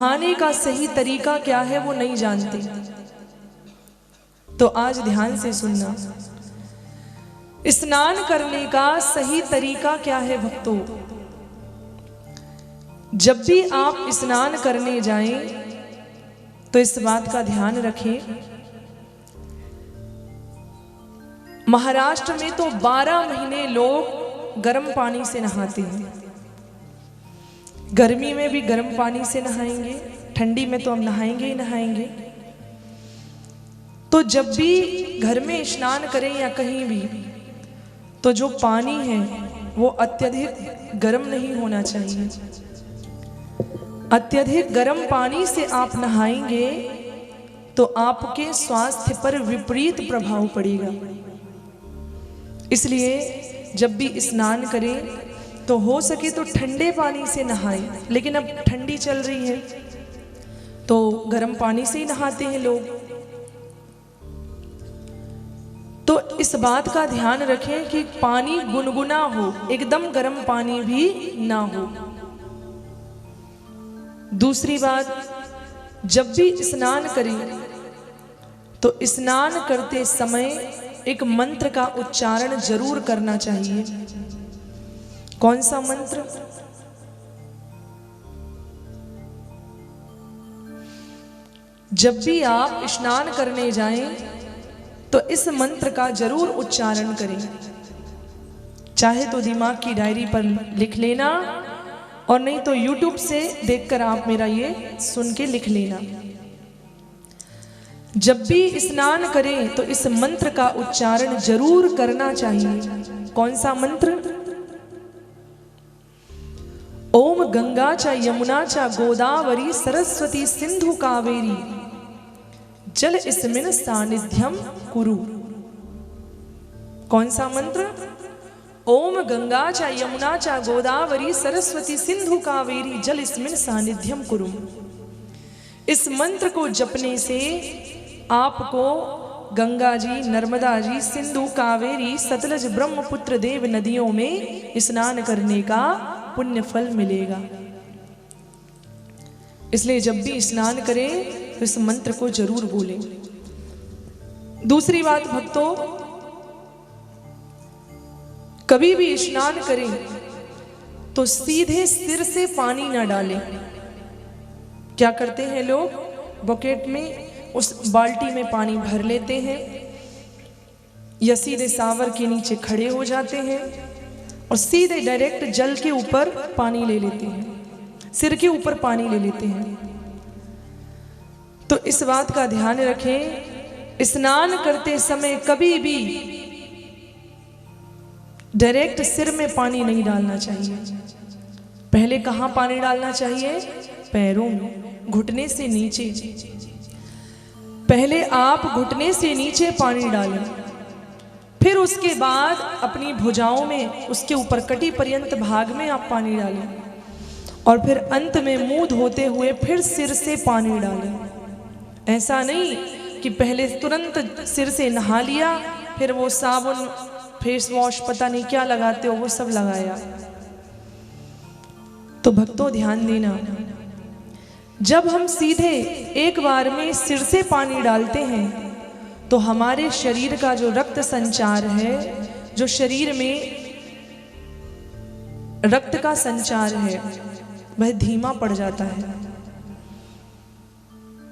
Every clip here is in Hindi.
नहाने का सही तरीका क्या है वो नहीं जानते। तो आज ध्यान से सुनना, स्नान करने का सही तरीका क्या है भक्तों। जब भी आप स्नान करने जाएं तो इस बात का ध्यान रखें, महाराष्ट्र में तो 12 महीने लोग गर्म पानी से नहाते हैं। गर्मी में भी गर्म पानी से नहाएंगे, ठंडी में तो हम नहाएंगे ही नहाएंगे। तो जब भी घर में स्नान करें या कहीं भी, तो जो पानी है वो अत्यधिक गर्म नहीं होना चाहिए। अत्यधिक गर्म पानी से आप नहाएंगे तो आपके स्वास्थ्य पर विपरीत प्रभाव पड़ेगा। इसलिए जब भी स्नान करें तो हो सके तो ठंडे पानी से नहाएं। लेकिन अब ठंडी चल रही है तो गर्म पानी से ही नहाते हैं लोग। तो इस बात का ध्यान रखें कि पानी गुनगुना हो, एकदम गर्म पानी भी ना हो। दूसरी बात, जब भी स्नान करें तो स्नान करते समय एक मंत्र का उच्चारण जरूर करना चाहिए। कौन सा मंत्र? जब भी आप स्नान करने जाएं तो इस मंत्र का जरूर उच्चारण करें। चाहे तो दिमाग की डायरी पर लिख लेना, और नहीं तो YouTube से देखकर आप मेरा ये सुन के लिख लेना। जब भी स्नान करें तो इस मंत्र का उच्चारण जरूर करना चाहिए। कौन सा मंत्र? ओम गंगा च यमुना च गोदावरी सरस्वती सिंधु कावेरी जल इस्मिन् सानिध्यम कुरु। कौन सा मंत्र? ओम गंगा च यमुना च गोदावरी सरस्वती सिंधु कावेरी जल इस्मिन् सानिध्यम कुरु। इस मंत्र को जपने से आपको गंगा जी, नर्मदा जी, सिंधु, कावेरी, सतलज, ब्रह्मपुत्र देव नदियों में स्नान करने का पुण्य फल मिलेगा। इसलिए जब भी स्नान करें तो इस मंत्र को जरूर बोलें। दूसरी बात भक्तों, कभी भी स्नान करें तो सीधे सिर से पानी ना डालें। क्या करते हैं लोग? बकेट में उस बाल्टी में पानी भर लेते हैं या सीधे सावर के नीचे खड़े हो जाते हैं और सीधे डायरेक्ट जल के ऊपर पानी ले लेते हैं, सिर के ऊपर पानी ले लेते हैं। तो इस बात का ध्यान रखें, स्नान करते समय कभी भी डायरेक्ट सिर में पानी नहीं डालना चाहिए। पहले कहाँ पानी डालना चाहिए? पैरों में, घुटने से नीचे। पहले आप घुटने से नीचे पानी डालें, फिर उसके बाद अपनी भुजाओं में, उसके ऊपर कटी पर्यंत भाग में आप पानी डालें, और फिर अंत में मुंह धोते हुए फिर सिर से पानी डालें। ऐसा नहीं कि पहले तुरंत सिर से नहा लिया, फिर वो साबुन, फेस वॉश, पता नहीं क्या लगाते हो वो सब लगाया। तो भक्तों ध्यान देना, जब हम सीधे एक बार में सिर से पानी डालते हैं तो हमारे शरीर का जो रक्त संचार है, जो शरीर में रक्त का संचार है, वह धीमा पड़ जाता है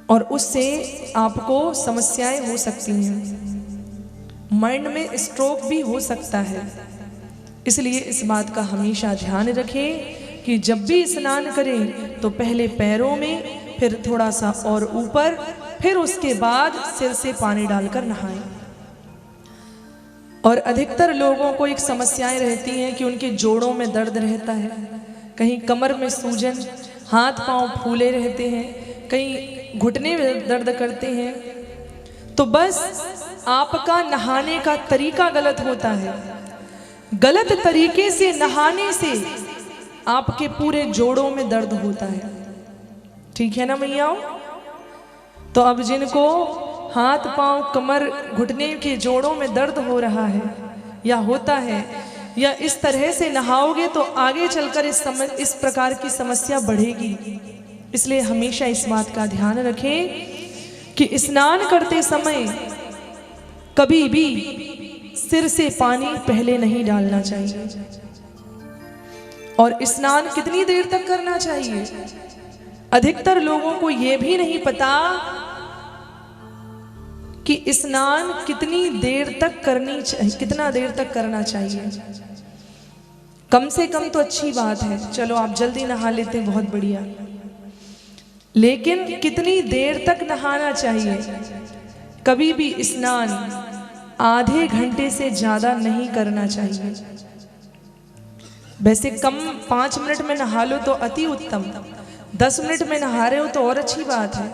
और उससे आपको समस्याएं हो सकती हैं। माइंड में स्ट्रोक भी हो सकता है। इसलिए इस बात का हमेशा ध्यान रखें कि जब भी स्नान करें तो पहले पैरों में, फिर थोड़ा सा और ऊपर, फिर उसके बाद सिर से पानी डालकर नहाएं। और अधिकतर लोगों को एक समस्याएं रहती हैं कि उनके जोड़ों में दर्द रहता है, कहीं कमर में सूजन, हाथ पांव फूले रहते हैं, कहीं घुटने में दर्द करते हैं। तो बस आपका नहाने का तरीका गलत होता है। गलत तरीके से नहाने से आपके पूरे जोड़ों में दर्द होता है। ठीक है ना मैयाओ? तो अब जिनको हाथ पांव, कमर, घुटने के जोड़ों में दर्द हो रहा है या होता है, या इस तरह से नहाओगे तो आगे चलकर इस प्रकार की समस्या बढ़ेगी। इसलिए हमेशा इस बात का ध्यान रखें कि स्नान करते समय कभी भी सिर से पानी पहले नहीं डालना चाहिए। और स्नान कितनी देर तक करना चाहिए? अधिकतर लोगों को यह भी नहीं पता कि स्नान कितनी देर तक करनी चाहिए, कितना देर तक करना चाहिए। कम से कम तो अच्छी बात है, चलो आप जल्दी नहा लेते हैं, बहुत बढ़िया, लेकिन कितनी देर तक नहाना चाहिए? कभी भी स्नान आधे घंटे से ज्यादा नहीं करना चाहिए। वैसे कम 5 मिनट में नहा लो तो अति उत्तम, 10 मिनट में नहा रहे हो तो और अच्छी बात है,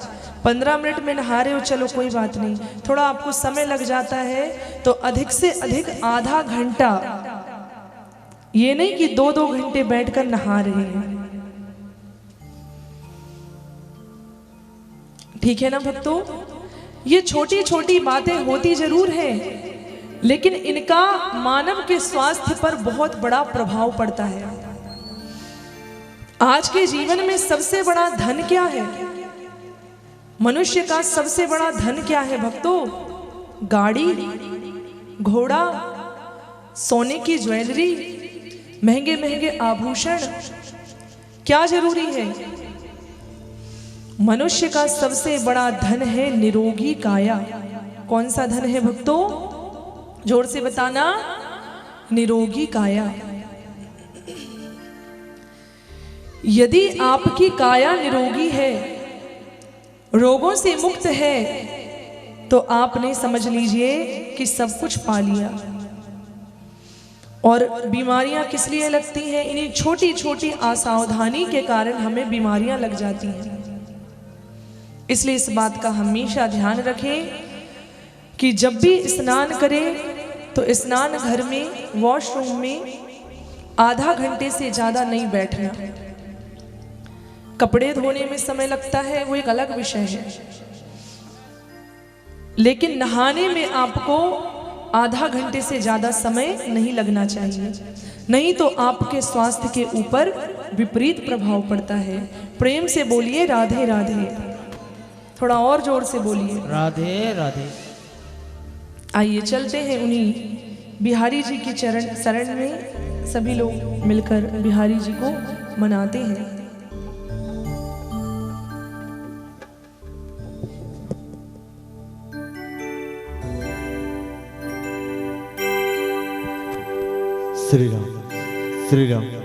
15 मिनट में नहा रहे हो चलो कोई बात नहीं, थोड़ा आपको समय लग जाता है तो अधिक से अधिक आधा घंटा, ये नहीं कि 2-2 घंटे बैठकर नहा रहे हैं। ठीक है ना भक्तों? ये छोटी छोटी बातें होती जरूर है, लेकिन इनका मानव के स्वास्थ्य पर बहुत बड़ा प्रभाव पड़ता है। आज के जीवन में सबसे बड़ा धन क्या है? मनुष्य का सबसे बड़ा धन क्या है भक्तों? गाड़ी, घोड़ा, सोने की ज्वेलरी, महंगे महंगे आभूषण, क्या जरूरी है? मनुष्य का सबसे बड़ा धन है निरोगी काया। कौन सा धन है भक्तों? जोर से बताना, निरोगी काया। यदि आपकी काया निरोगी है, रोगों से मुक्त है, तो आपने समझ लीजिए कि सब कुछ पा लिया। और बीमारियां किस लिए लगती हैं? इन्हीं छोटी छोटी असावधानी के कारण हमें बीमारियां लग जाती हैं। इसलिए इस बात का हमेशा ध्यान रखें कि जब भी स्नान करें तो स्नान घर में, वॉशरूम में आधा घंटे से ज़्यादा नहीं बैठना। कपड़े धोने में समय लगता है, वो एक अलग विषय है, लेकिन नहाने में आपको आधा घंटे से ज़्यादा समय नहीं लगना चाहिए, नहीं तो आपके स्वास्थ्य के ऊपर विपरीत प्रभाव पड़ता है। प्रेम से बोलिए राधे राधे, थोड़ा और जोर से बोलिए राधे राधे। आइए चलते हैं उन्हीं बिहारी जी की शरण में, सभी लोग मिलकर बिहारी जी को मनाते हैं। श्री राम, श्री राम।